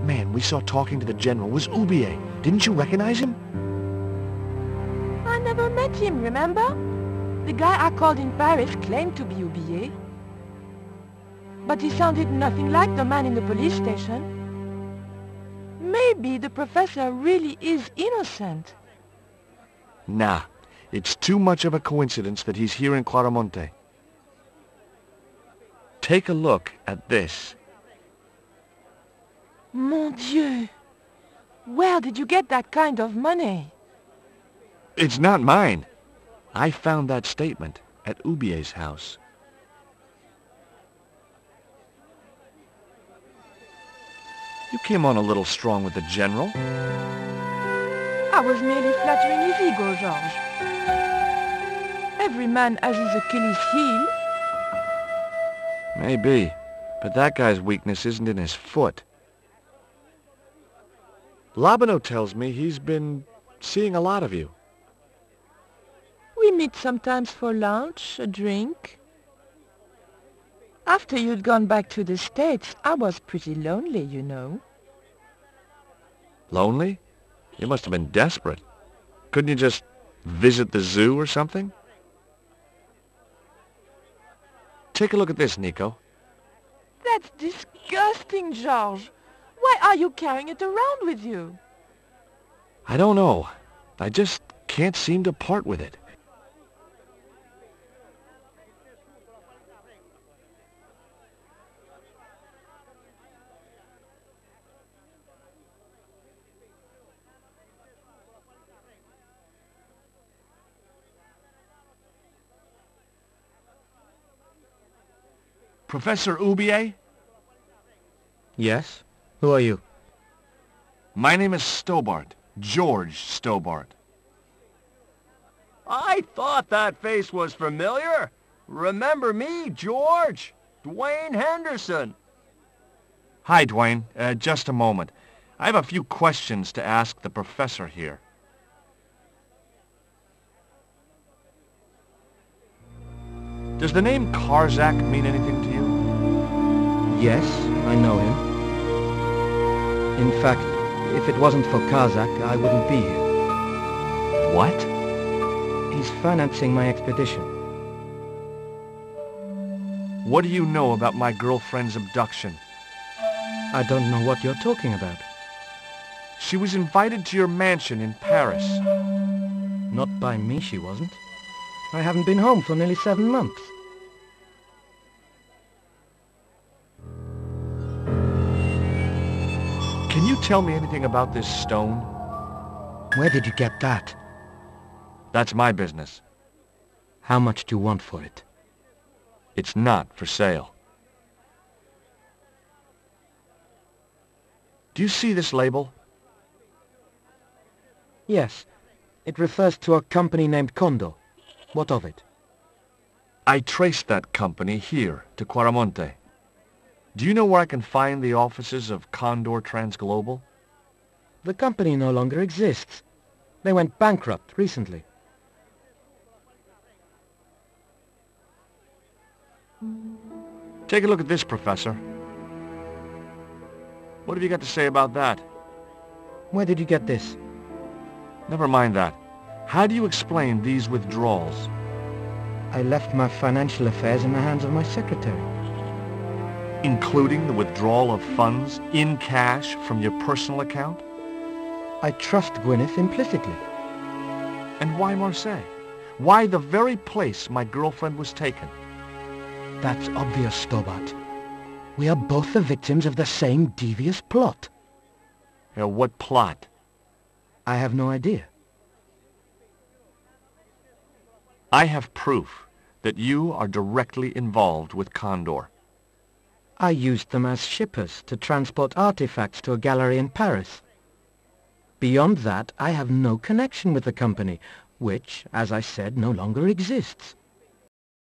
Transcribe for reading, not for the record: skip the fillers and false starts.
man we saw talking to the general was Oubier. Didn't you recognize him? I never met him, remember? The guy I called in Paris claimed to be Oubier. But he sounded nothing like the man in the police station. Maybe the professor really is innocent. Nah, it's too much of a coincidence that he's here in Claramonte. Take a look at this. Mon Dieu! Where did you get that kind of money? It's not mine. I found that statement at Oubier's house. You came on a little strong with the general. I was merely flattering his ego, Georges. Every man has his Achilles heel. Maybe, but that guy's weakness isn't in his foot. Labano tells me he's been seeing a lot of you. We meet sometimes for lunch, a drink. After you'd gone back to the States, I was pretty lonely, you know. Lonely? You must have been desperate. Couldn't you just visit the zoo or something? Take a look at this, Nico. That's disgusting, Georges. Why are you carrying it around with you? I don't know. I just can't seem to part with it. Professor Oubier? Yes? Who are you? My name is Stobart. George Stobart. I thought that face was familiar. Remember me, George? Dwayne Henderson. Hi, Dwayne. Just a moment. I have a few questions to ask the professor here. Does the name Karzak mean anything to you? Yes, I know him. In fact, if it wasn't for Kazakh, I wouldn't be here. What? He's financing my expedition. What do you know about my girlfriend's abduction? I don't know what you're talking about. She was invited to your mansion in Paris. Not by me, she wasn't. I haven't been home for nearly 7 months. Can you tell me anything about this stone? Where did you get that? That's my business. How much do you want for it? It's not for sale. Do you see this label? Yes. It refers to a company named Condor. What of it? I traced that company here to Claramonte. Do you know where I can find the offices of Condor Transglobal? The company no longer exists. They went bankrupt recently. Take a look at this, Professor. What have you got to say about that? Where did you get this? Never mind that. How do you explain these withdrawals? I left my financial affairs in the hands of my secretary. Including the withdrawal of funds in cash from your personal account? I trust Gwyneth implicitly. And why Marseille? Why the very place my girlfriend was taken? That's obvious, Stobart. We are both the victims of the same devious plot. What plot? I have no idea. I have proof that you are directly involved with Condor. I used them as shippers to transport artifacts to a gallery in Paris. Beyond that, I have no connection with the company, which, as I said, no longer exists.